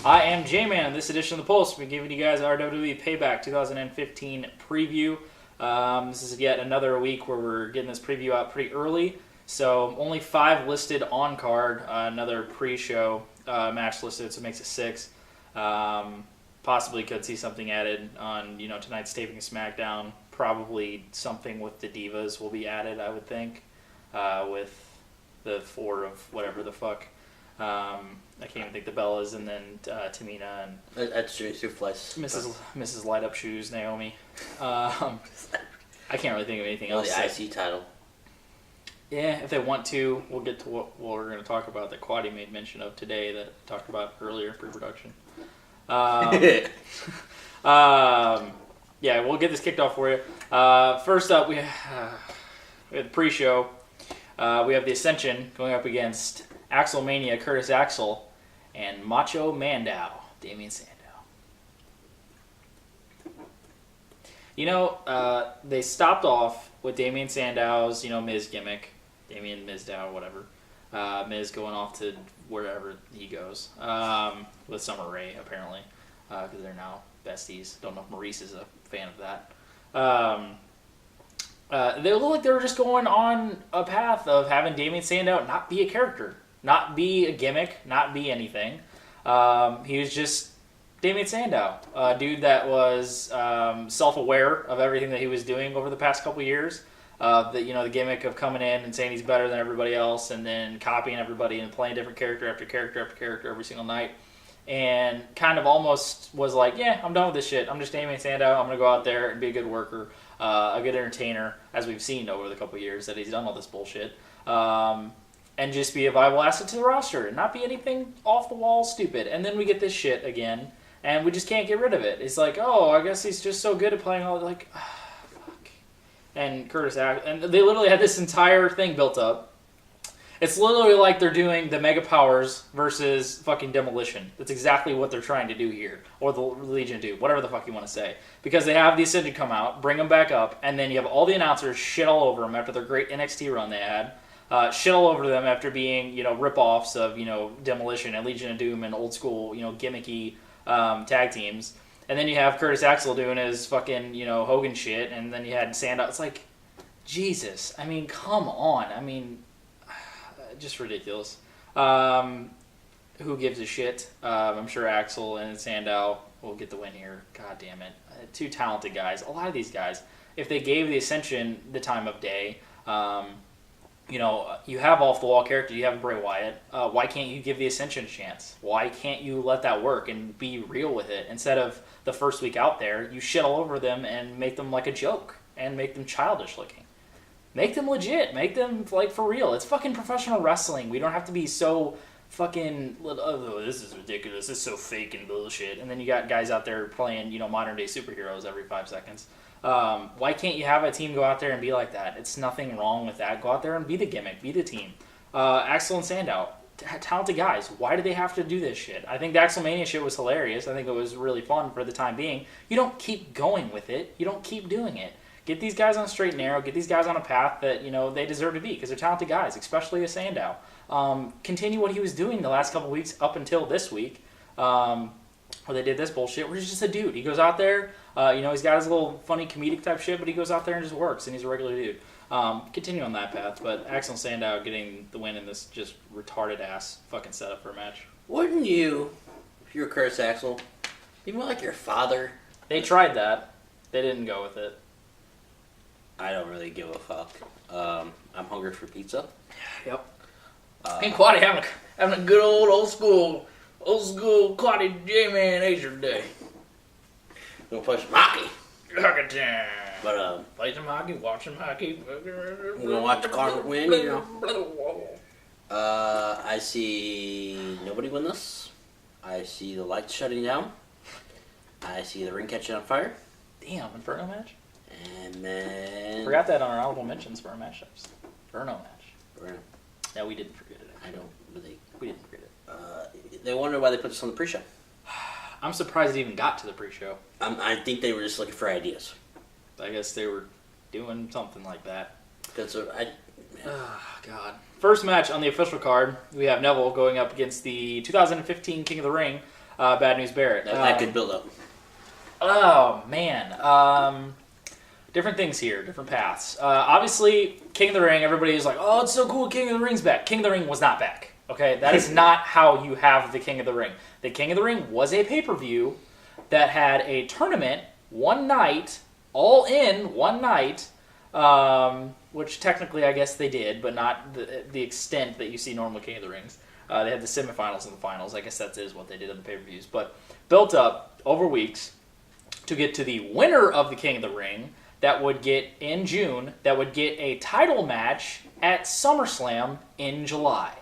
I am J-Man. This edition of the Pulse, we're giving you guys our WWE Payback 2015 preview. This is yet another week where we're getting this preview out pretty early. So only 5 listed on card. Another pre-show match listed, so it makes it 6. Possibly could see something added on tonight's taping of SmackDown. Probably something with the Divas will be added, I would think, with the 4 of whatever the fuck. I can't even think the Bellas, and then Tamina and that's true. Souffles. Mrs. Light Up Shoes, Naomi. I can't really think of anything else. The IC title. Yeah, if they want to, we'll get to what we're going to talk about that Quaddy made mention of today that I talked about earlier pre-production. Yeah, we'll get this kicked off for you. First up, we have the pre-show. We have the Ascension going up against Axel Mania, Curtis Axel, and Macho Mandow, Damien Sandow. They stopped off with Damien Sandow's, Miz gimmick. Damien Mizdow, whatever. Miz going off to wherever he goes. With Summer Rae, apparently. Because they're now besties. Don't know if Maurice is a fan of that. They look like they were just going on a path of having Damien Sandow not be a character. Not be a gimmick. Not be anything. He was just Damien Sandow. A dude that was self-aware of everything that he was doing over the past couple years. The gimmick of coming in and saying he's better than everybody else and then copying everybody and playing different character after character after character every single night. And kind of almost was like, yeah, I'm done with this shit. I'm just Damien Sandow. I'm going to go out there and be a good worker, a good entertainer, as we've seen over the couple of years that he's done all this bullshit. And just be a viable asset to the roster and not be anything off the wall stupid. And then we get this shit again, and we just can't get rid of it. It's like, oh, I guess he's just so good at playing all, like, fuck. And and they literally had this entire thing built up. It's literally like they're doing the Mega Powers versus fucking Demolition. That's exactly what they're trying to do here. Or the Legion do. Whatever the fuck you want to say. Because they have the Ascension come out, bring them back up, and then you have all the announcers shit all over them after their great NXT run they had. Shit all over them after being, rip-offs of, Demolition and Legion of Doom and old school, gimmicky tag teams. And then you have Curtis Axel doing his fucking, Hogan shit, and then you had Sandow. It's like, Jesus. I mean, come on. I mean, just ridiculous. Who gives a shit? I'm sure Axel and Sandow will get the win here. God damn it. 2 talented guys. A lot of these guys, if they gave the Ascension the time of day, you have off-the-wall character, you have Bray Wyatt. Why can't you give the Ascension a chance? Why can't you let that work and be real with it? Instead of the first week out there, you shit all over them and make them like a joke and make them childish looking. Make them legit. Make them, like, for real. It's fucking professional wrestling. We don't have to be so fucking, oh, this is ridiculous. This is so fake and bullshit. And then you got guys out there playing, modern-day superheroes every 5 seconds. Why can't you have a team go out there and be like that? It's nothing wrong with that. Go out there and be the gimmick. Be the team. Axel and Sandow, talented guys. Why do they have to do this shit? I think the Axelmania shit was hilarious. I think it was really fun for the time being. You don't keep going with it. You don't keep doing it. Get these guys on a straight and narrow. Get these guys on a path that, they deserve to be because they're talented guys, especially a Sandow. Continue what he was doing the last couple weeks up until this week where they did this bullshit where he's just a dude. He goes out there, he's got his little funny comedic type shit, but he goes out there and just works, and he's a regular dude. Continue on that path, but Axel and Sandow getting the win in this just retarded-ass fucking setup for a match. Wouldn't you, if you were Curtis Axel, be more like your father? They tried that. They didn't go with it. I don't really give a fuck. I'm hungry for pizza. Yep. Hey, Quaddy having a good old school Quaddy J-Man Asia day. Gonna play some hockey. Hockey time. But play some hockey, watch some hockey. I'm gonna watch the Cardinals win. I see nobody win this. I see the lights shutting down. I see the ring catching on fire. Damn, Inferno match. And then forgot that on our honorable mentions for our matchups. Inferno match. Inferno. Yeah, we didn't forget it. I don't really. We didn't forget it. They wonder why they put this on the pre-show. I'm surprised it even got to the pre-show. I think they were just looking for ideas. I guess they were doing something like that. Oh, God. First match on the official card, we have Neville going up against the 2015 King of the Ring, Bad News Barrett. That could build up. Oh, man. Different things here, different paths. Obviously, King of the Ring, everybody is like, oh, it's so cool, King of the Ring's back. King of the Ring was not back. Okay, that is not how you have the King of the Ring. The King of the Ring was a pay-per-view that had a tournament one night, all in one night, which technically I guess they did, but not the extent that you see normal King of the Rings. They had the semifinals and the finals. I guess that is what they did in the pay-per-views. But built up over weeks to get to the winner of the King of the Ring that would get, in June, that would get a title match at SummerSlam in July.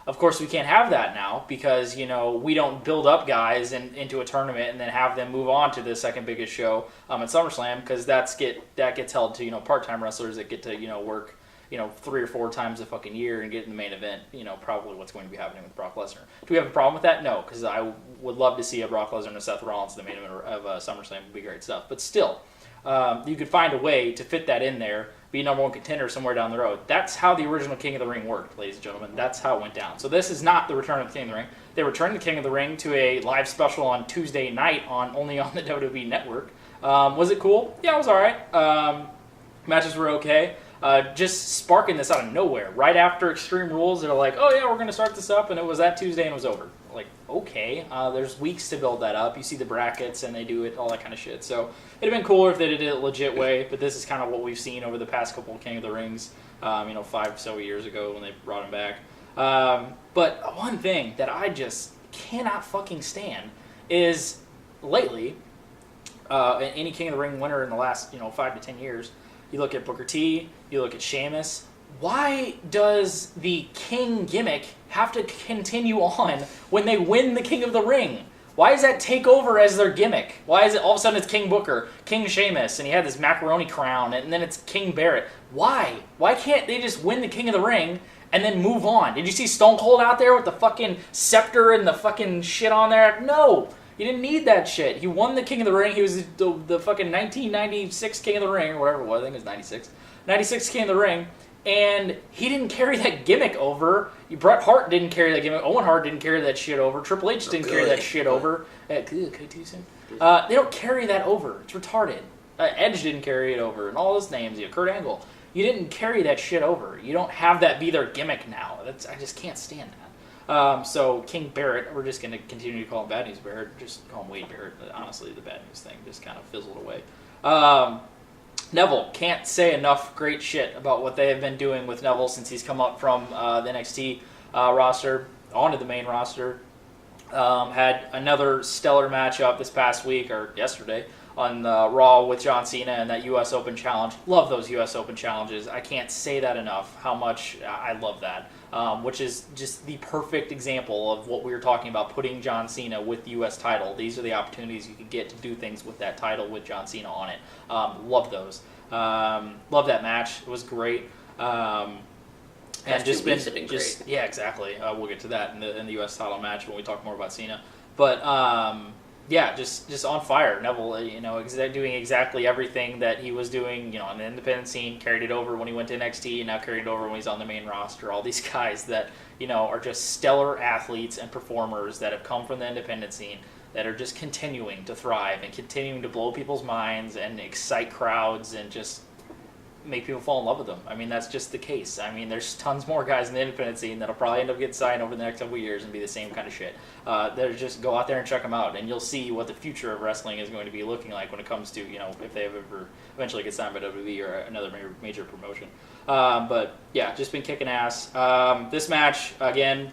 Of course, we can't have that now because, we don't build up guys into a tournament and then have them move on to the second biggest show at SummerSlam because that gets held to, part-time wrestlers that get to, work, 3 or 4 times a fucking year and get in the main event, probably what's going to be happening with Brock Lesnar. Do we have a problem with that? No, because I would love to see a Brock Lesnar and a Seth Rollins in the main event of SummerSlam. It would be great stuff. But still, you could find a way to fit that in there, be number one contender somewhere down the road. That's how the original King of the Ring worked, ladies and gentlemen. That's how it went down. So this is not the return of the King of the Ring. They returned the King of the Ring to a live special on Tuesday night only on the WWE Network. Was it cool? Yeah, it was all right. Matches were okay. Just sparking this out of nowhere. Right after Extreme Rules, they're like, oh yeah, we're going to start this up, and it was that Tuesday and it was over. Like, okay, there's weeks to build that up. You see the brackets and they do it, all that kind of shit. So it'd have been cooler if they did it a legit way, but this is kind of what we've seen over the past couple of King of the Rings, 5 so years ago when they brought him back. But one thing that I just cannot fucking stand is lately, any King of the Ring winner in the last 5 to 10 years, you look at Booker T, you look at Sheamus. Why does the King gimmick have to continue on when they win the King of the Ring? Why does that take over as their gimmick? Why is it all of a sudden it's King Booker, King Sheamus, and he had this macaroni crown, and then it's King Barrett? Why? Why can't they just win the King of the Ring and then move on? Did you see Stone Cold out there with the fucking scepter and the fucking shit on there? No. You didn't need that shit. He won the King of the Ring. He was the fucking 1996 King of the Ring, or whatever it was. I think it was 96. 96 King of the Ring. And he didn't carry that gimmick over. Bret Hart didn't carry that gimmick. Owen Hart didn't carry that shit over. Triple H didn't carry that shit over. Too soon. They don't carry that over. It's retarded. Edge didn't carry it over. And all those names. Kurt Angle. You didn't carry that shit over. You don't have that be their gimmick now. I just can't stand that. So King Barrett, we're just going to continue to call him Bad News Barrett. Just call him Wade Barrett. Honestly, the Bad News thing just kind of fizzled away. Neville, can't say enough great shit about what they have been doing with Neville since he's come up from the NXT roster onto the main roster. Had another stellar matchup this past week, or yesterday, on Raw with John Cena and that U.S. Open Challenge. Love those U.S. Open Challenges. I can't say that enough, how much I love that. Which is just the perfect example of what we were talking about, putting John Cena with the U.S. title. These are the opportunities you could get to do things with that title with John Cena on it. Love those. Love that match. It was great. And just been great. Yeah, exactly. We'll get to that in the U.S. title match when we talk more about Cena. But yeah, just on fire. Neville, doing exactly everything that he was doing, on the independent scene, carried it over when he went to NXT, and now carried it over when he's on the main roster. All these guys that, are just stellar athletes and performers that have come from the independent scene that are just continuing to thrive and continuing to blow people's minds and excite crowds and just make people fall in love with them. I mean, that's just the case. I mean, there's tons more guys in the independent scene that'll probably end up getting signed over the next couple of years and be the same kind of shit. They're just go out there and check them out, and you'll see what the future of wrestling is going to be looking like when it comes to, if they ever eventually get signed by WWE or another major promotion. But yeah, just been kicking ass. This match, again,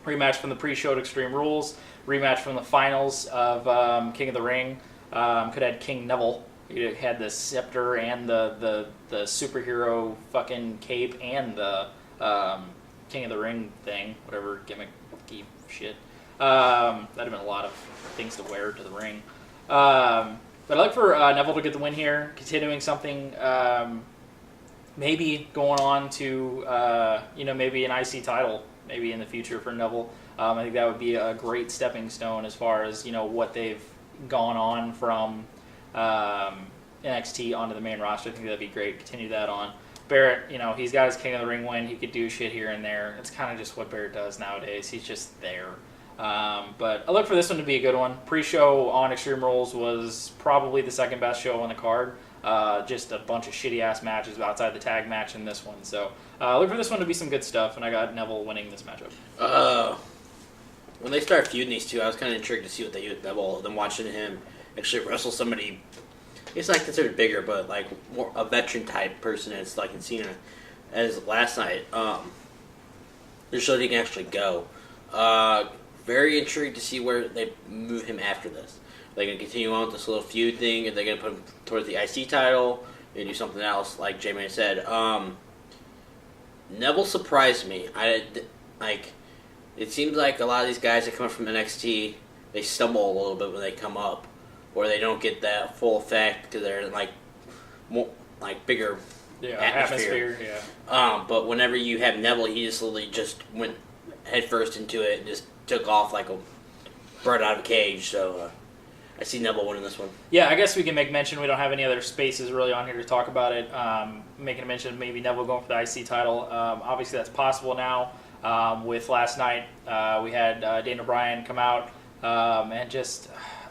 rematch from the pre-show at Extreme Rules, rematch from the finals of King of the Ring. Could have had King Neville. He had the scepter and the superhero fucking cape and the King of the Ring thing, whatever gimmicky shit. That'd have been a lot of things to wear to the ring. But I'd like for Neville to get the win here, continuing something, maybe going on to maybe an IC title, maybe in the future for Neville. I think that would be a great stepping stone as far as what they've gone on from NXT onto the main roster. I think that'd be great. Continue that on. Barrett, he's got his King of the Ring win. He could do shit here and there. It's kind of just what Barrett does nowadays. He's just there. But I look for this one to be a good one. Pre-show on Extreme Rules was probably the second best show on the card. Just a bunch of shitty-ass matches outside the tag match in this one. So look for this one to be some good stuff, and I got Neville winning this matchup. When they start feuding these two, I was kind of intrigued to see what they do with Neville. Then watching him actually wrestle somebody, it's not considered bigger, but like more a veteran type person as like in Cena as last night. They're showing he can actually go. Very intrigued to see where they move him after this. They're going to continue on with this little feud thing, and they're going to put him towards the IC title, and do something else, like J-Man said. Neville surprised me. It seems like a lot of these guys that come up from NXT, they stumble a little bit when they come up, or they don't get that full effect because they're in more bigger atmosphere. But whenever you have Neville, he just literally just went headfirst into it and just took off like a bird out of a cage. So I see Neville winning this one. Yeah, I guess we can make mention. We don't have any other spaces really on here to talk about it. Making a mention of maybe Neville going for the IC title. Obviously, that's possible now. With last night, we had Daniel Bryan come out and just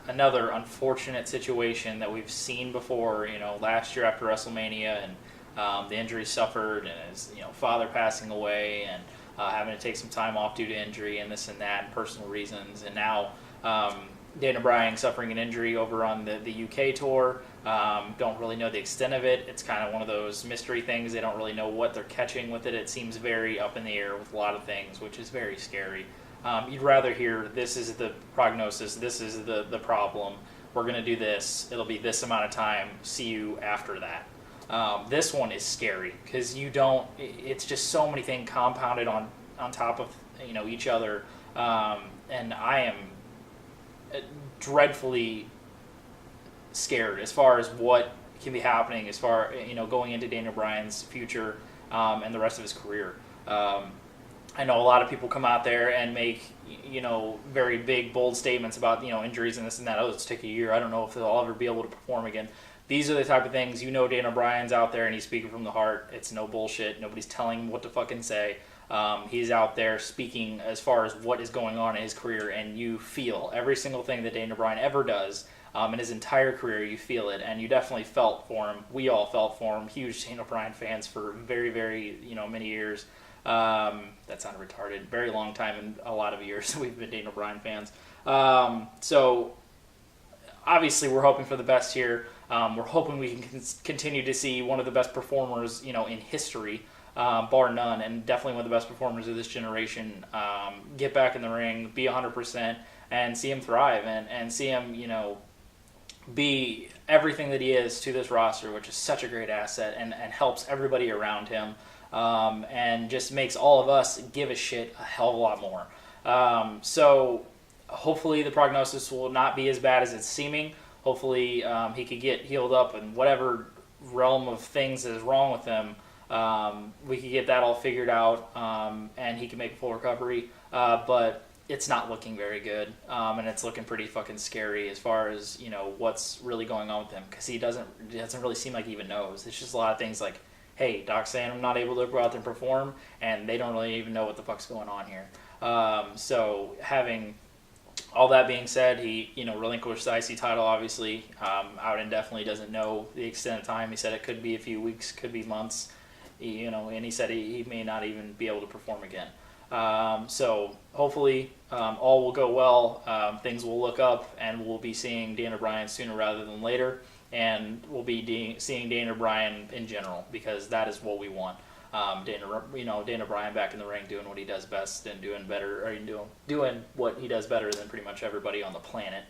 another unfortunate situation that we've seen before. Last year after WrestleMania and the injury suffered, and his father passing away, and having to take some time off due to injury and this and that and personal reasons, and now Daniel Bryan suffering an injury over on the UK tour. Don't really know the extent of it. It's kind of one of those mystery things. They don't really know what they're catching with it. It seems very up in the air with a lot of things, which is very scary. You'd rather hear, this is the prognosis, this is the problem, we're going to do this, it'll be this amount of time, see you after that. This one is scary because it's just so many things compounded on top of each other, and I am dreadfully scared as far as what can be happening as far going into Daniel Bryan's future and the rest of his career. I know a lot of people come out there and make very big bold statements about injuries and this and that. Oh, let's take a year. I don't know if they'll ever be able to perform again. These are the type of things, Daniel Bryan's out there and he's speaking from the heart. It's no bullshit. Nobody's telling him what to fucking say. He's out there speaking as far as what is going on in his career, and you feel every single thing that Daniel Bryan ever does in his entire career. You feel it, and you definitely felt for him. We all felt for him. Huge Daniel Bryan fans for very, very many years. That sounded retarded. Very long time, and a lot of years we've been Daniel Bryan fans. So obviously we're hoping for the best here. We're hoping we can continue to see one of the best performers, in history, bar none, and definitely one of the best performers of this generation. Get back in the ring, be 100%, and see him thrive, and see him, be everything that he is to this roster, which is such a great asset, and helps everybody around him, and just makes all of us give a shit a hell of a lot more. So hopefully the prognosis will not be as bad as it's seeming. Hopefully he could get healed up in whatever realm of things that is wrong with him. We could get that all figured out, and he can make a full recovery. But it's not looking very good, and it's looking pretty fucking scary as far as what's really going on with him, because it doesn't really seem like he even knows. It's just a lot of things like, hey, Doc's saying I'm not able to go out there and perform, and they don't really even know what the fuck's going on here. So having all that being said, he relinquished the IC title, obviously, out indefinitely, doesn't know the extent of time. He said it could be a few weeks, could be months, and he said he may not even be able to perform again. So hopefully all will go well, things will look up, and we'll be seeing Daniel Bryan sooner rather than later, and we'll be seeing Daniel Bryan in general, because that is what we want. Daniel Bryan back in the ring doing what he does best, and doing what he does better than pretty much everybody on the planet.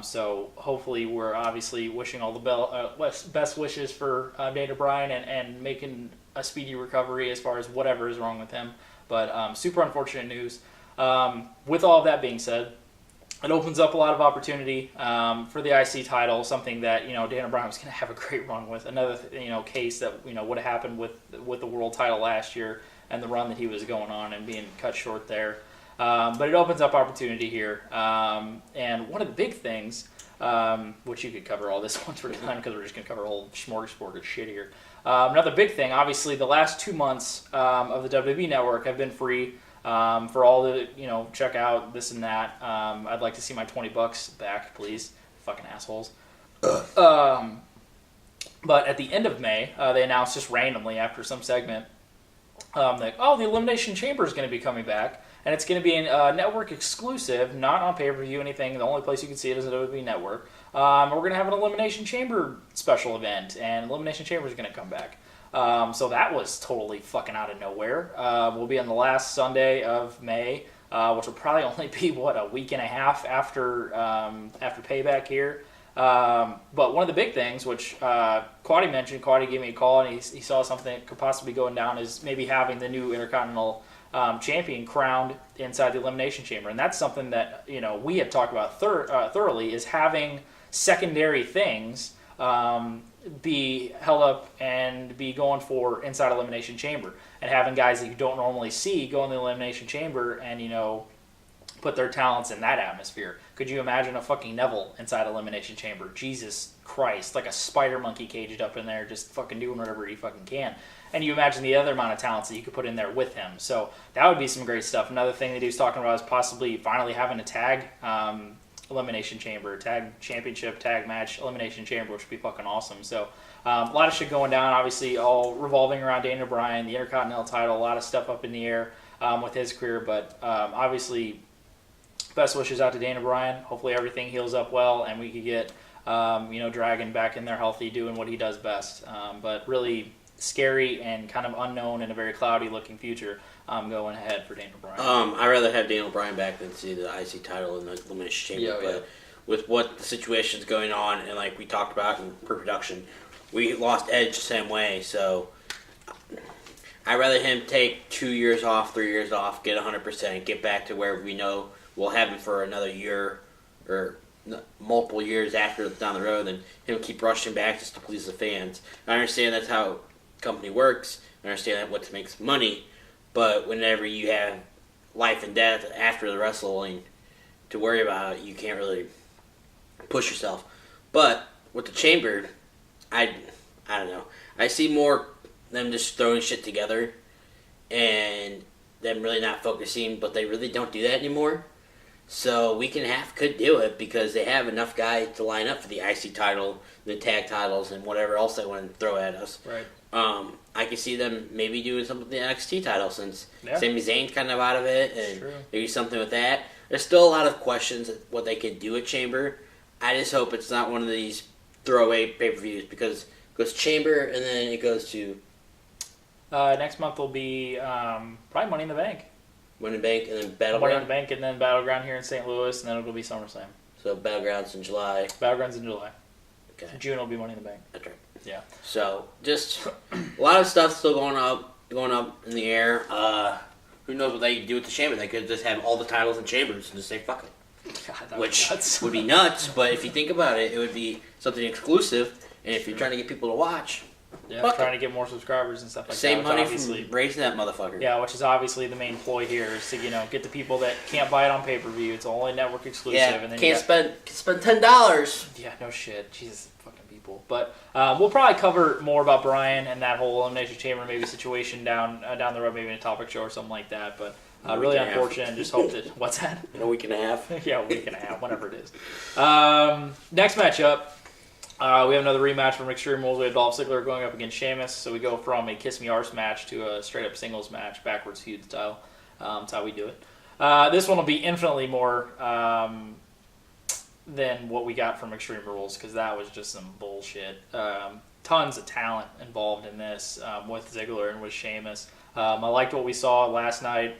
So hopefully we're obviously wishing all the best wishes for Daniel Bryan, and making a speedy recovery as far as whatever is wrong with him. But super unfortunate news. With all of that being said, it opens up a lot of opportunity for the IC title, something that Daniel Bryan was going to have a great run with. Another case that would have happened with the world title last year, and the run that he was going on and being cut short there. But it opens up opportunity here. And one of the big things, which you could cover all this once we're done, because we're just going to cover a whole smorgasbord of shit here. Another big thing, obviously, the last 2 months of the WWE Network have been free. For all the, check out this and that. I'd like to see my $20 back, please. Fucking assholes. But at the end of May, they announced just randomly after some segment that, the Elimination Chamber is going to be coming back. And it's going to be a network exclusive, not on pay-per-view, anything. The only place you can see it is at WWE Network. We're going to have an Elimination Chamber special event, and Elimination Chamber is going to come back. So that was totally fucking out of nowhere. We'll be on the last Sunday of May, which will probably only be, a week and a half after Payback here. But one of the big things, which Quaddy mentioned, Quaddy gave me a call, and he saw something that could possibly be going down, is maybe having the new Intercontinental champion crowned inside the Elimination Chamber. And that's something that, we have talked about thoroughly, is having secondary things be held up and be going for inside Elimination Chamber. And having guys that you don't normally see go in the Elimination Chamber and, put their talents in that atmosphere. Could you imagine a fucking Neville inside Elimination Chamber? Jesus Christ, like a spider monkey caged up in there, just fucking doing whatever he fucking can. And you imagine the other amount of talents that you could put in there with him. So that would be some great stuff. Another thing that he was talking about is possibly finally having a tag Elimination Chamber, tag championship, tag match, Elimination Chamber, which would be fucking awesome. So a lot of shit going down, obviously all revolving around Daniel Bryan, the Intercontinental title, a lot of stuff up in the air with his career. But obviously, best wishes out to Daniel Bryan. Hopefully everything heals up well and we could get, Dragon back in there healthy, doing what he does best. But really scary and kind of unknown in a very cloudy looking future going ahead for Daniel Bryan. I'd rather have Daniel Bryan back than see the IC title in the Elimination Chamber. But with what the situation's going on, and like we talked about in pre-production, we lost Edge the same way. So I'd rather him take 2 years off, 3 years off, get 100%, get back to where we know we'll have him for another year or multiple years after down the road, and him keep rushing back just to please the fans. I understand that's how company works. I understand what makes money, but whenever you have life and death after the wrestling to worry about, you can't really push yourself. But with the Chamber, I don't know. I see more them just throwing shit together and them really not focusing, but they really don't do that anymore. So could do it because they have enough guys to line up for the IC title, the tag titles, and whatever else they want to throw at us. Right. I could see them maybe doing something with the NXT title since Sami Zayn's kind of out of it, and maybe something with that. There's still a lot of questions at what they could do at Chamber. I just hope it's not one of these throwaway pay-per-views because it goes Chamber and then it goes to... next month will be probably Money in the Bank. Money in the Bank and then Battleground? Money in the Bank and then Battleground here in St. Louis, and then it'll be SummerSlam. So Battleground's in July. Battleground's in July. Okay. June will be Money in the Bank. That's right. Yeah. So just a lot of stuff still going up in the air. Who knows what they could do with the Chamber? They could just have all the titles in Chambers and just say fuck it. God, which would be nuts, but if you think about it, it would be something exclusive, and if you're trying to get people to watch, trying to get more subscribers and stuff like save that. Money from raising that motherfucker. Yeah, which is obviously the main ploy here is to get the people that can't buy it on pay-per-view. It's only network exclusive. Yeah, and then can't spend $10. Yeah, no shit. Jesus fucking people. But we'll probably cover more about Bryan and that whole Elimination Chamber maybe situation down the road, maybe in a topic show or something like that. But really unfortunate, and just hope that... What's that? In a week and a half. Yeah, a week and a half, whatever it is. Next matchup, we have another rematch from Extreme Rules. We have Dolph Ziggler going up against Sheamus. So we go from a Kiss Me Arse match to a straight-up singles match, backwards feud style. That's how we do it. This one will be infinitely more than what we got from Extreme Rules, because that was just some bullshit. Tons of talent involved in this with Ziggler and with Sheamus. I liked what we saw last night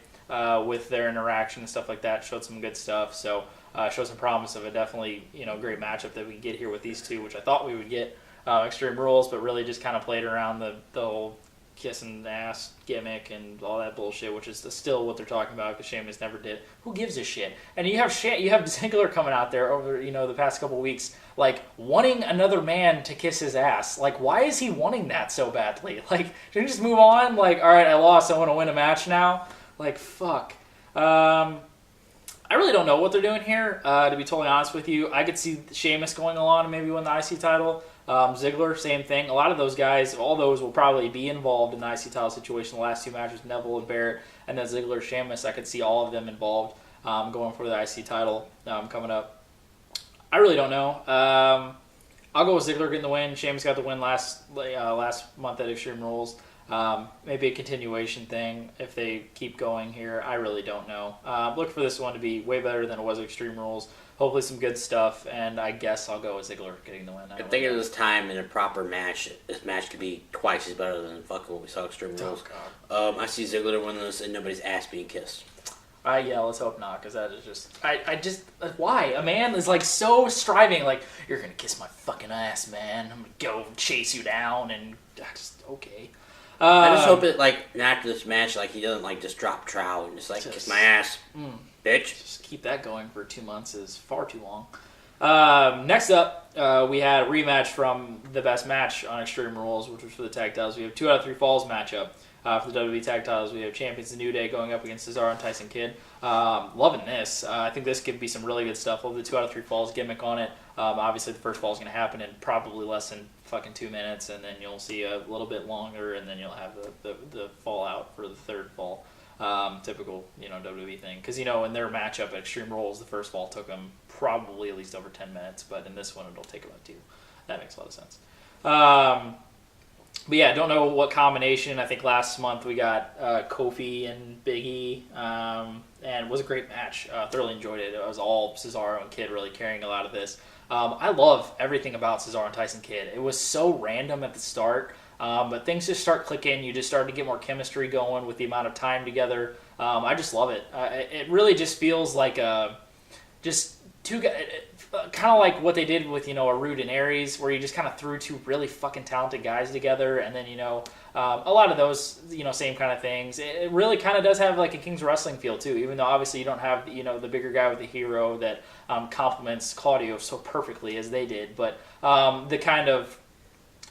with their interaction and stuff like that. Showed some good stuff. So showed some promise of a definitely great matchup that we get here with these two, which I thought we would get Extreme Rules, but really just kind of played around the whole kissing the ass gimmick and all that bullshit, which is still what they're talking about because Sheamus never did. Who gives a shit? And you have Ziggler coming out there over the past couple weeks, like wanting another man to kiss his ass. Like, why is he wanting that so badly? Like, should he just move on? Like, all right, I lost. I want to win a match now. Like, fuck. I really don't know what they're doing here. To be totally honest with you, I could see Sheamus going along and maybe win the IC title. Ziggler, same thing. A lot of those guys, all those will probably be involved in the IC title situation. The last two matches, Neville and Barrett, and then Ziggler, Sheamus, I could see all of them involved going for the IC title coming up. I really don't know. I'll go with Ziggler getting the win. Sheamus got the win last month at Extreme Rules. Maybe a continuation thing if they keep going here. I really don't know. Look for this one to be way better than it was at Extreme Rules. Hopefully some good stuff, and I guess I'll go with Ziggler getting the win. I think at this time in a proper match, this match could be twice as better than fucking what we saw at Extreme Rules. I see Ziggler to win this and nobody's ass being kissed. Yeah, let's hope not, because that is just... I just... Why? A man is, like, so striving, like, you're going to kiss my fucking ass, man. I'm going to go chase you down, and... okay. I just hope that, like, after this match, like, he doesn't, like, just drop trowel and just, like, kiss my ass, bitch. Just keep that going for 2 months is far too long. Next up, we had a rematch from the best match on Extreme Rules, which was for the tag titles. We have 2 out of 3 falls matchup. For the WWE tag titles, we have champions The New Day going up against Cesaro and Tyson Kidd. Loving this. I think this could be some really good stuff. Love the 2 out of 3 falls gimmick on it. Obviously, the first fall is going to happen in probably less than fucking 2 minutes, and then you'll see a little bit longer, and then you'll have the fallout for the third fall. Typical, WWE thing. Because, in their matchup at Extreme Rules, the first fall took them probably at least over 10 minutes, but in this one, it'll take about 2. That makes a lot of sense. But yeah, don't know what combination. I think last month we got Kofi and Big E, and it was a great match. Thoroughly enjoyed it. It was all Cesaro and Kidd really carrying a lot of this. I love everything about Cesaro and Tyson Kidd. It was so random at the start, but things just start clicking. You just start to get more chemistry going with the amount of time together. I just love it. It really just feels like just two guys. Kind of like what they did with, Arud and Aries, where you just kind of threw 2 really fucking talented guys together, and then, a lot of those, same kind of things. It really kind of does have like a King's Wrestling feel, too, even though obviously you don't have, the bigger guy with the hero that complements Claudio so perfectly as they did, but the kind of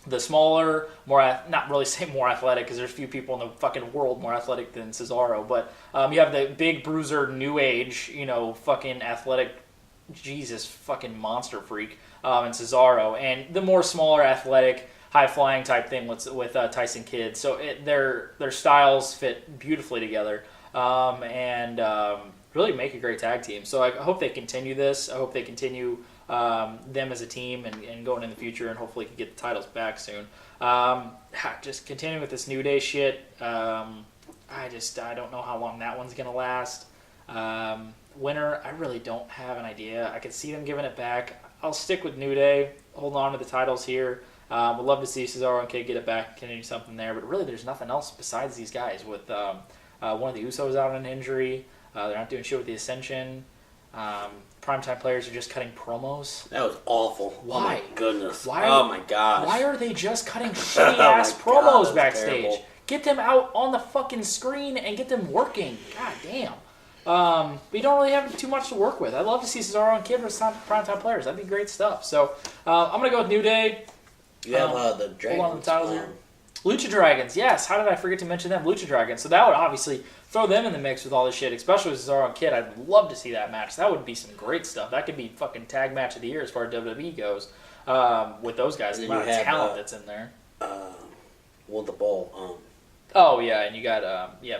the smaller, not really say more athletic, because there's few people in the fucking world more athletic than Cesaro, but you have the big bruiser, new age, fucking athletic Jesus fucking monster freak and Cesaro, and the more smaller athletic high flying type thing with Tyson Kidd. So their styles fit beautifully together and really make a great tag team. So I hope they continue this. I hope they continue them as a team and going in the future, and hopefully can get the titles back soon. Just continuing with this New Day shit. I don't know how long that one's gonna last. Winner, I really don't have an idea. I could see them giving it back. I'll stick with New Day, holding on to the titles here. Would love to see Cesaro and Kidd get it back, continue something there. But really, there's nothing else besides these guys. With one of the Usos out on an injury, they're not doing shit with the Ascension. Primetime players are just cutting promos. That was awful. Why? Oh my goodness. Oh my gosh. Why are they just cutting shitty ass promos backstage? Terrible. Get them out on the fucking screen and get them working. God damn. We don't really have too much to work with. I'd love to see Cesaro and Kidd versus primetime players. That'd be great stuff. So I'm gonna go with New Day. You have the Dragons. Hold on, the titles here. Lucha Dragons, yes. How did I forget to mention them? Lucha Dragons. So that would obviously throw them in the mix with all this shit, especially with Cesaro and Kidd. I'd love to see that match. That would be some great stuff. That could be fucking tag match of the year as far as WWE goes with those guys. The amount of talent that's in there. The Bull. Oh, yeah, and you got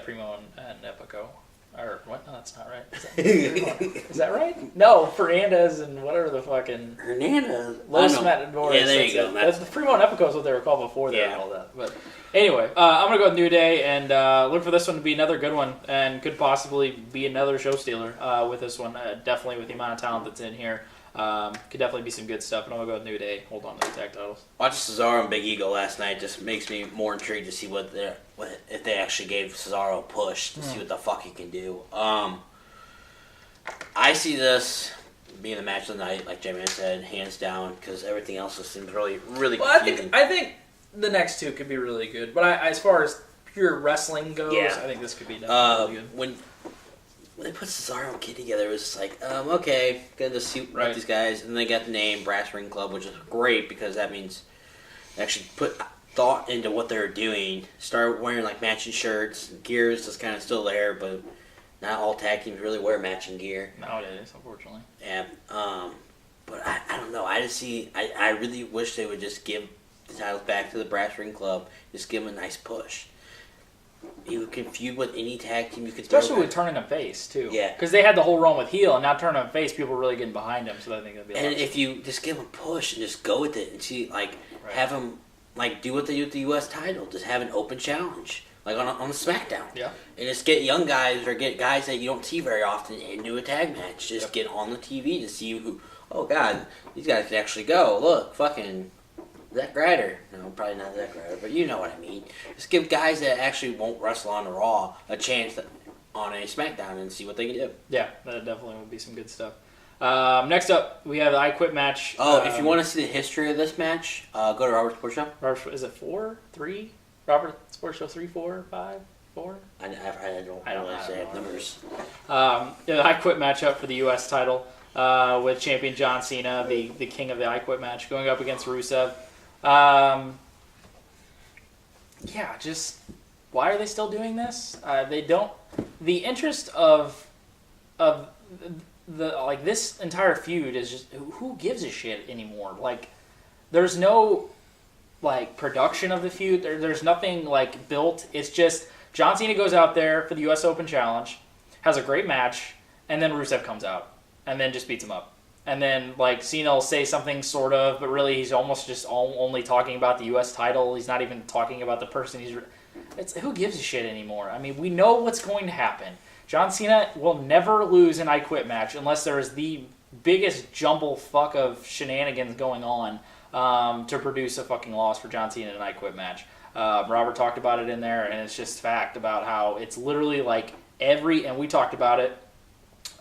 Primo and Epico. Or what? No, that's not right. Is that right? No, Fernandez and whatever the fucking Hernandez. Los Matadores. Yeah, there you go. That's the Primo and Epico is what they were called before they were called that. But anyway, I'm gonna go with New Day and look for this one to be another good one and could possibly be another show stealer with this one. Definitely with the amount of talent that's in here. Could definitely be some good stuff, and I'm going to go with New Day. Hold on to the tag titles. Watching Cesaro and Big E go last night just makes me more intrigued to see if they actually gave Cesaro a push to see what the fuck he can do. I see this being the match of the night, like J-Man said, hands down, because everything else just seems really confusing. I think the next two could be really good, but as far as pure wrestling goes, I think this could be definitely really good. When they put Cesaro and Kidd together, it was just like, okay, gonna just see what these guys, and they got the name Brass Ring Club, which is great because that means they actually put thought into what they're doing. Start wearing like matching shirts, gear is just kind of still there, but not all tag teams really wear matching gear nowadays, unfortunately. Yeah, But I don't know. I really wish they would just give the titles back to the Brass Ring Club. Just give them a nice push. You can feud with any tag team you could throw. Especially with turning them face, too. Yeah. Because they had the whole run with heel, and now turning them face, people are really getting behind them, so I think it'd be And if you just give them a push and just go with it and see, like, have them, like, do what they do with the U.S. title. Just have an open challenge. Like on a SmackDown. Yeah. And just get young guys or get guys that you don't see very often into a tag match. Just get on the TV to see who, oh, God, these guys can actually go. Look, fucking Zack Ryder. No, probably not Zack Ryder, but you know what I mean. Just give guys that actually won't wrestle on the Raw a chance on a SmackDown and see what they can do. Yeah, that definitely would be some good stuff. Next up, we have the I Quit match. Oh, if you want to see the history of this match, go to Robert Sports Show. Is it 4, 3? Robert Sports Show 3, 4, 5, 4? I don't realize they have numbers. The I Quit matchup for the U.S. title with champion John Cena, the king of the I Quit match, going up against Rusev. Just why are they still doing this? They don't. The interest of the like this entire feud is just who gives a shit anymore. Like, there's no like production of the feud. There's nothing like built. It's just John Cena goes out there for the U.S. Open Challenge, has a great match, and then Rusev comes out and then just beats him up. And then like Cena will say something sort of, but really he's almost just only talking about the U.S. title. He's not even talking about the person It's who gives a shit anymore? I mean, we know what's going to happen. John Cena will never lose an I Quit match unless there is the biggest jumble fuck of shenanigans going on to produce a fucking loss for John Cena in an I Quit match. Robert talked about it in there, and it's just fact about how it's literally like and we talked about it,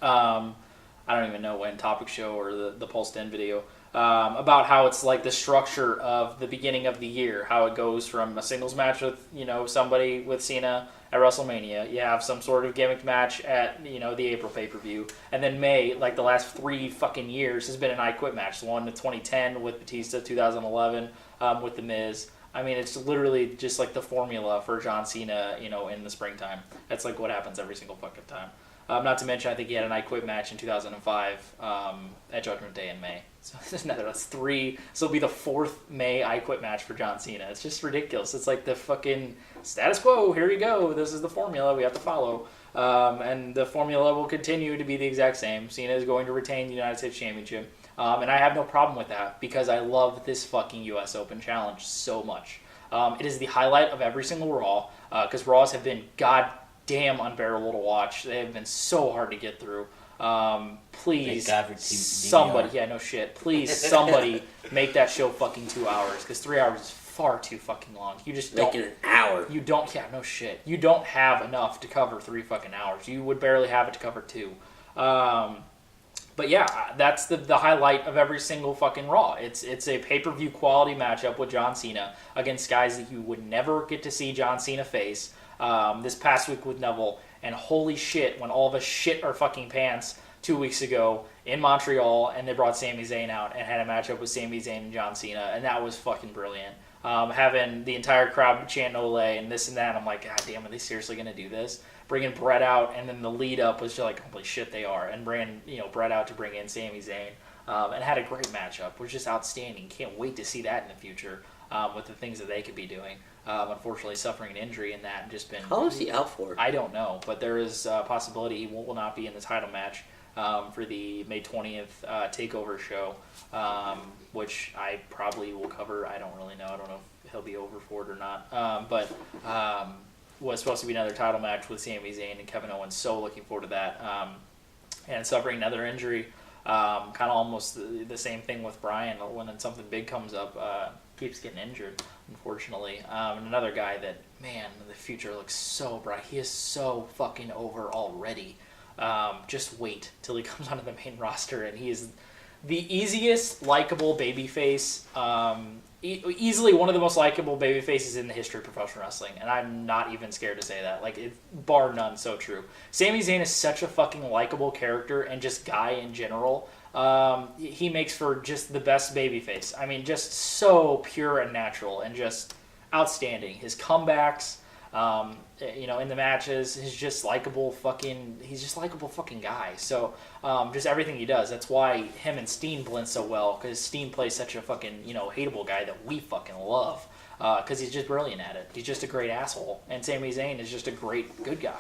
I don't even know when, Topic Show or the Pulse 10 video, about how it's like the structure of the beginning of the year, how it goes from a singles match with, somebody with Cena at WrestleMania. You have some sort of gimmick match at, the April pay-per-view. And then May, like the last 3 fucking years, has been an I Quit match. The one in 2010 with Batista, 2011 with The Miz. I mean, it's literally just like the formula for John Cena, in the springtime. That's like what happens every single fucking time. Not to mention, I think he had an I Quit match in 2005 at Judgment Day in May. So that's 3. So it'll be the 4th May I Quit match for John Cena. It's just ridiculous. It's like the fucking status quo. Here we go. This is the formula we have to follow. And the formula will continue to be the exact same. Cena is going to retain the United States Championship. And I have no problem with that because I love this fucking U.S. Open Challenge so much. It is the highlight of every single Raw because Raws have been goddamn unbearable to watch. They have been so hard to get through. Please, somebody, yeah, no shit. Please, somebody make that show fucking 2 hours because 3 hours is far too fucking long. You just don't. Make it an hour. You don't, yeah, no shit. You don't have enough to cover 3 fucking hours. You would barely have it to cover 2. But yeah, that's the highlight of every single fucking Raw. It's a pay-per-view quality matchup with John Cena against guys that you would never get to see John Cena face. This past week with Neville, and holy shit, when all of us shit our fucking pants 2 weeks ago in Montreal, and they brought Sami Zayn out and had a matchup with Sami Zayn and John Cena, and that was fucking brilliant. Having the entire crowd chant Olay and this and that, I'm like, God damn, are they seriously going to do this? Bringing Brett out, and then the lead up was just like, holy shit, they are. And bringing Brett out to bring in Sami Zayn, and had a great matchup. It was just outstanding. Can't wait to see that in the future with the things that they could be doing. Unfortunately, suffering an injury in that and just been. How long is he out for? I don't know, but there is a possibility he will not be in the title match for the May 20th Takeover show, which I probably will cover. I don't really know. I don't know if he'll be over for it or not. But was supposed to be another title match with Sami Zayn and Kevin Owens. So looking forward to that. And suffering another injury, kind of almost the same thing with Bryan. When something big comes up, keeps getting injured, unfortunately. And another guy that, man, the future looks so bright. He is so fucking over already. Just wait till he comes onto the main roster, and he is the easiest likable babyface. Easily one of the most likable baby faces in the history of professional wrestling, and I'm not even scared to say that. Like, it's bar none, so true. Sami Zayn is such a fucking likable character and just guy in general. He makes for just the best baby face. I mean, just so pure and natural and just outstanding. His comebacks, In the matches, he's just likable fucking guy. So just everything he does. That's why him and Steen blend so well, because Steen plays such a fucking hateable guy that we fucking love. Because he's just brilliant at it. He's just a great asshole, and Sami Zayn is just a great good guy.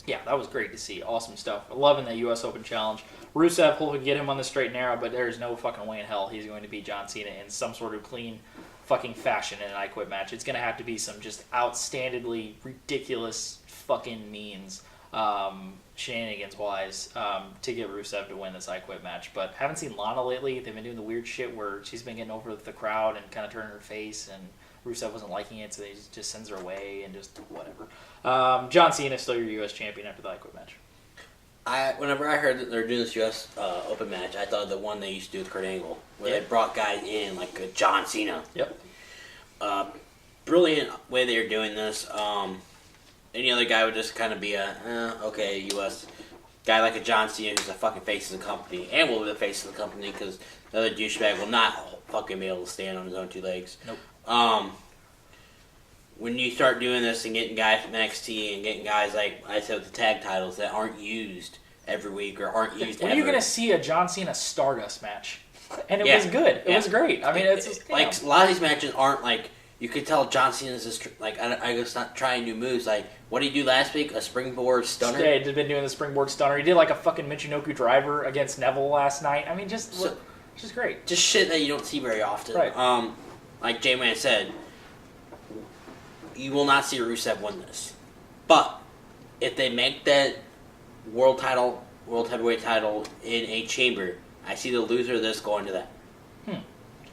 Yeah, that was great to see. Awesome stuff. Loving the U.S. Open Challenge. Rusev, hopefully get him on the straight and narrow, but there's no fucking way in hell he's going to beat John Cena in some sort of clean fucking fashion in an I Quit match. It's going to have to be some just outstandingly ridiculous fucking means, shenanigans-wise, to get Rusev to win this I Quit match. But haven't seen Lana lately. They've been doing the weird shit where she's been getting over the crowd and kind of turning her face, and Rusev wasn't liking it, so he just sends her away and just whatever. John Cena is still your U.S. champion after the I Quit match. Whenever I heard that they're doing this U.S. Open match, I thought of the one they used to do with Kurt Angle, where they brought guys in like John Cena. Yep. Brilliant way they were doing this. Any other guy would just kind of be okay, U.S. guy like a John Cena who's a fucking face of the company, and will be the face of the company because the other douchebag will not fucking be able to stand on his own two legs. Nope. When you start doing this and getting guys from NXT and getting guys like I said with the tag titles that aren't used every week or aren't used when ever. are you going to see a John Cena Stardust match? And it was good. It was great. I mean, it's just, like a lot of these matches aren't like you could tell John Cena's just like I guess not trying new moves. Like what did he do last week? A springboard stunner. Yeah, he'd been doing the springboard stunner. He did like a fucking Michinoku driver against Neville last night. I mean, just great. Just shit that you don't see very often. Right. Like J-Man said, you will not see Rusev win this. But if they make that world heavyweight title in a chamber, I see the loser of this going to that.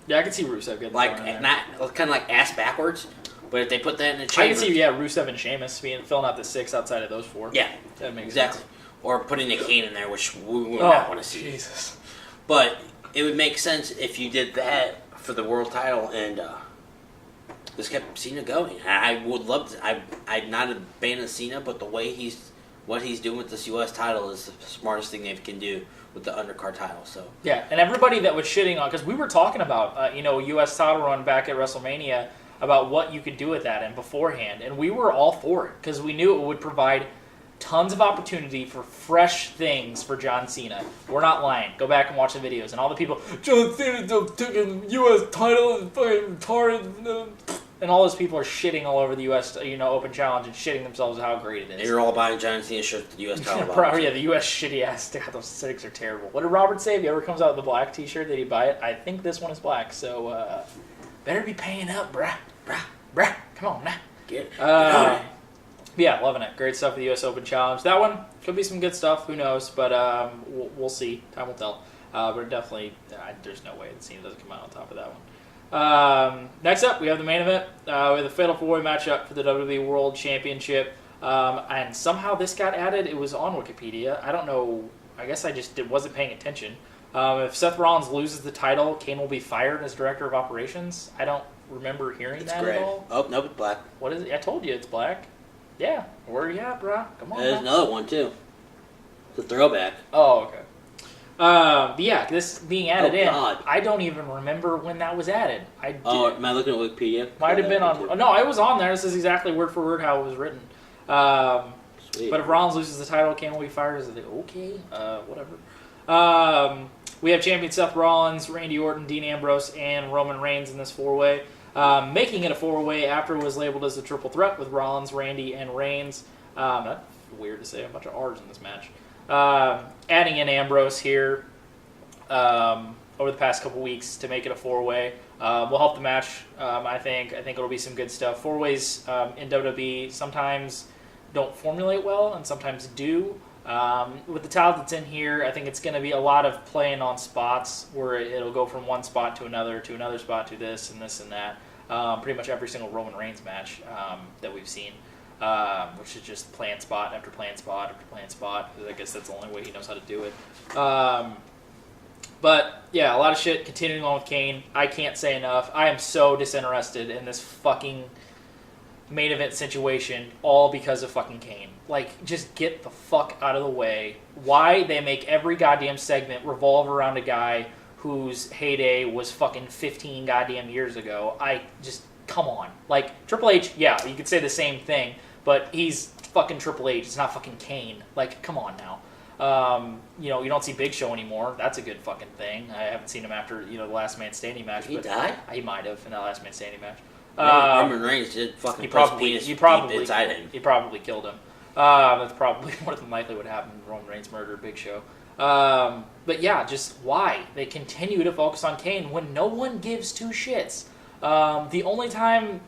Yeah, I can see Rusev getting like thrown in there. not kind of like ass backwards, but if they put that in a chamber, I can see Rusev and Sheamus filling out the 6 outside of those 4. Yeah, that makes exactly. sense. Or putting the Kane in there, which we would not want to see. Jesus. But it would make sense if you did that for the world title and just kept Cena going. I would love to. I'm not a fan of Cena, but the way what he's doing with this U.S. title is the smartest thing they can do with the undercard title. So yeah, and everybody that was shitting on, because we were talking about U.S. title run back at WrestleMania about what you could do with that and beforehand, and we were all for it because we knew it would provide tons of opportunity for fresh things for John Cena. We're not lying. Go back and watch the videos, and all the people, John Cena took a U.S. title and fucking retarded. And all those people are shitting all over the U.S. Open Challenge and shitting themselves how great it is. They were all buying John Cena shirts with the U.S. title. Yeah, the U.S. shitty ass. God, those aesthetics are terrible. What did Robert say? If he ever comes out with a black T-shirt, did he buy it? I think this one is black, so better be paying up, bruh. Come on now. Get yeah, loving it. Great stuff with the U.S. Open Challenge. That one could be some good stuff. Who knows? But we'll see. Time will tell. But definitely, there's no way that Cena doesn't come out on top of that one. Next up, we have the main event. We have the Fatal 4-Way matchup for the WWE World Championship. And somehow this got added. It was on Wikipedia. I don't know. I guess I just wasn't paying attention. If Seth Rollins loses the title, Kane will be fired as Director of Operations. I don't remember hearing that gray. at all. Oh, no, it's black. What is it? I told you it's black. Yeah. Where are you at, bro? Come on. There's another one, too. It's a throwback. Oh, okay. But yeah, this being added in, God. I don't even remember when that was added. Am I looking at Wikipedia? Might have been on. No, it was on there. This is exactly word for word how it was written. Sweet. But if Rollins loses the title, Kane will be fired. Is it okay? Whatever. We have champion Seth Rollins, Randy Orton, Dean Ambrose, and Roman Reigns in this 4-way. Making it a 4-way after it was labeled as a triple threat with Rollins, Randy, and Reigns. That's weird to say. A bunch of R's in this match. Adding in Ambrose here over the past couple weeks to make it a 4-way will help the match. I think it'll be some good stuff. 4-ways in WWE sometimes don't formulate well and sometimes do. With the talent that's in here, I think it's going to be a lot of playing on spots where it'll go from one spot to another spot to this and this and that. Pretty much every single Roman Reigns match that we've seen. Which is just playing spot after playing spot after playing spot. I guess that's the only way he knows how to do it. But yeah, a lot of shit continuing on with Kane. I can't say enough. I am so disinterested in this fucking main event situation, all because of fucking Kane. Like, just get the fuck out of the way. Why they make every goddamn segment revolve around a guy whose heyday was fucking 15 goddamn years ago. come on. Like, Triple H, yeah, you could say the same thing, but he's fucking Triple H. It's not fucking Kane. Like, come on now. You know, you don't see Big Show anymore. That's a good fucking thing. I haven't seen him after, you know, the Last Man Standing match. Did he die? He might have in that Last Man Standing match. Roman Reigns did fucking he probably inside him. He probably killed him. That's probably more than likely what happened. Roman Reigns murdered Big Show. But yeah, just why they continue to focus on Kane when no one gives two shits. The only time,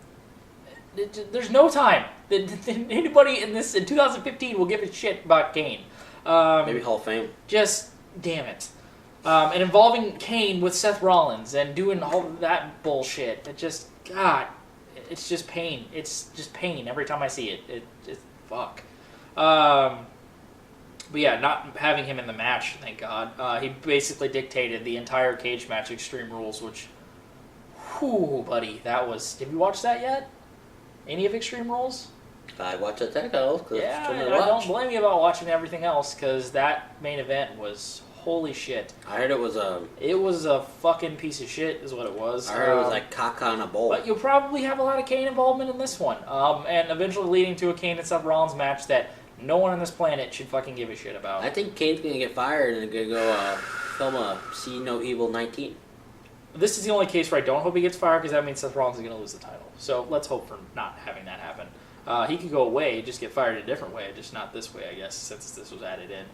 there's no time that anybody in 2015 will give a shit about Kane. Maybe Hall of Fame. Just damn it. And involving Kane with Seth Rollins and doing all that bullshit. It just, God, it's just pain. It's just pain every time I see it. It's fuck. But yeah, not having him in the match, thank God. He basically dictated the entire cage match Extreme Rules, which, whew, buddy, that was... Have you watched that yet? Any of Extreme Rules? I watched that technical. Yeah, I don't blame you about watching everything else, because that main event was... Holy shit. I heard it was a... It was a fucking piece of shit, is what it was. I heard it was like caca in a bowl. But you'll probably have a lot of Kane involvement in this one. And eventually leading to a Kane and Seth Rollins match that no one on this planet should fucking give a shit about. I think Kane's going to get fired and going to go film a See No Evil 19. This is the only case where I don't hope he gets fired, because that means Seth Rollins is going to lose the title. So let's hope for not having that happen. He could go away, just get fired a different way, just not this way, I guess, since this was added in.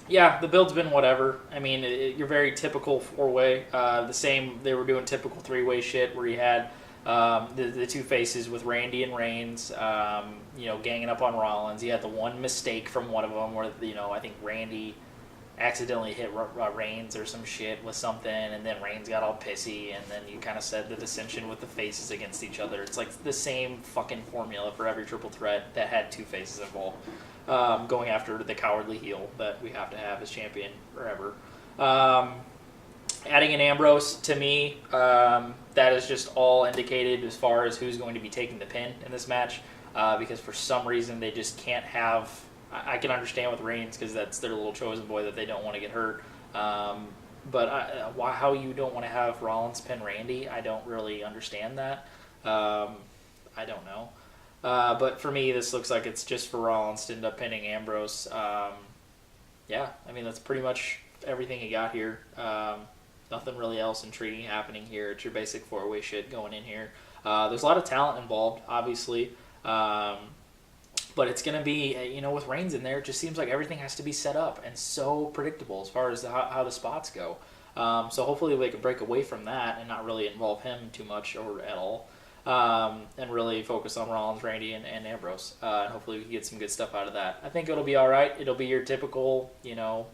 Yeah, the build's been whatever. I mean, you're very typical four-way. The same, they were doing typical three-way shit where you had the two faces with Randy and Reigns, you know, ganging up on Rollins. You had the one mistake from one of them where, you know, I think Randy accidentally hit Reigns or some shit with something, and then Reigns got all pissy, and then you kind of said the dissension with the faces against each other. It's like the same fucking formula for every triple threat that had two faces involved. Going after the cowardly heel that we have to have as champion forever. Adding in Ambrose, to me, that is just all indicated as far as who's going to be taking the pin in this match, because for some reason they just can't have... I can understand with Reigns, because that's their little chosen boy that they don't want to get hurt. But how you don't want to have Rollins pin Randy, I don't really understand that. I don't know. But for me, this looks like it's just for Rollins to end up pinning Ambrose. Yeah, I mean, that's pretty much everything you got here. Nothing really else intriguing happening here. It's your basic four-way shit going in here. There's a lot of talent involved, obviously. But it's going to be, you know, with Reigns in there, it just seems like everything has to be set up and so predictable as far as how the spots go. So hopefully they can break away from that and not really involve him too much or at all. And really focus on Rollins, Randy, and Ambrose. And hopefully we can get some good stuff out of that. I think it'll be all right. It'll be your typical, you know,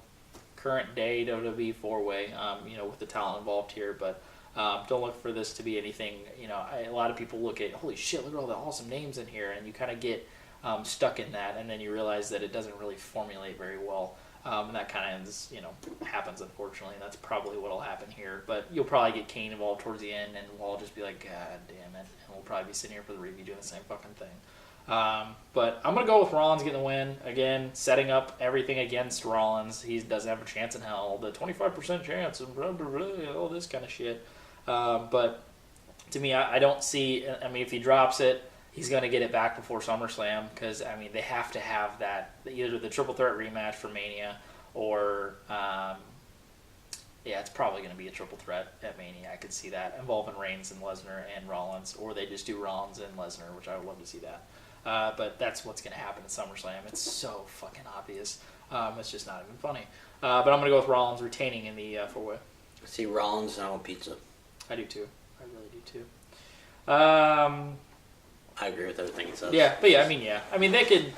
current day WWE four-way, you know, with the talent involved here. But don't look for this to be anything, you know, a lot of people look at, holy shit, look at all the awesome names in here. And you kind of get stuck in that, and then you realize that it doesn't really formulate very well. And that kind of, you know, happens, unfortunately. That's probably what will happen here. But you'll probably get Kane involved towards the end, and we'll all just be like, God damn it. And we'll probably be sitting here for the review doing the same fucking thing. But I'm going to go with Rollins getting the win. Again, setting up everything against Rollins. He doesn't have a chance in hell. The 25% chance and blah, blah, blah, all this kind of shit. But to me, I don't see... I mean, if he drops it, he's going to get it back before SummerSlam, because, I mean, they have to have that, either the triple threat rematch for Mania or, yeah, it's probably going to be a triple threat at Mania. I could see that involving Reigns and Lesnar and Rollins, or they just do Rollins and Lesnar, which I would love to see that. But that's what's going to happen at SummerSlam. It's so fucking obvious. It's just not even funny. But I'm going to go with Rollins retaining in the four-way. I see Rollins and I want pizza. I do too. I really do too. I agree with everything he says. Yeah, but yeah, I mean, yeah. I mean, they could...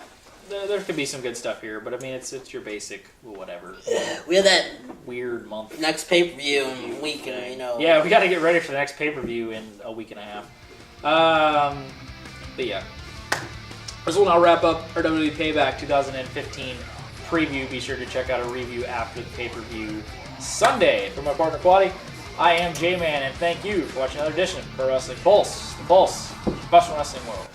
There could be some good stuff here, but I mean, it's your basic whatever. Yeah, we have that weird month. Next pay-per-view in a week, you know. Yeah, we got to get ready for the next pay-per-view in a week and a half. But yeah. This will now wrap up our WWE Payback 2015 preview. Be sure to check out a review after the pay-per-view Sunday. For my partner Quaddy, I am J-Man, and thank you for watching another edition of Pro Wrestling Pulse, the Pulse, professional wrestling world.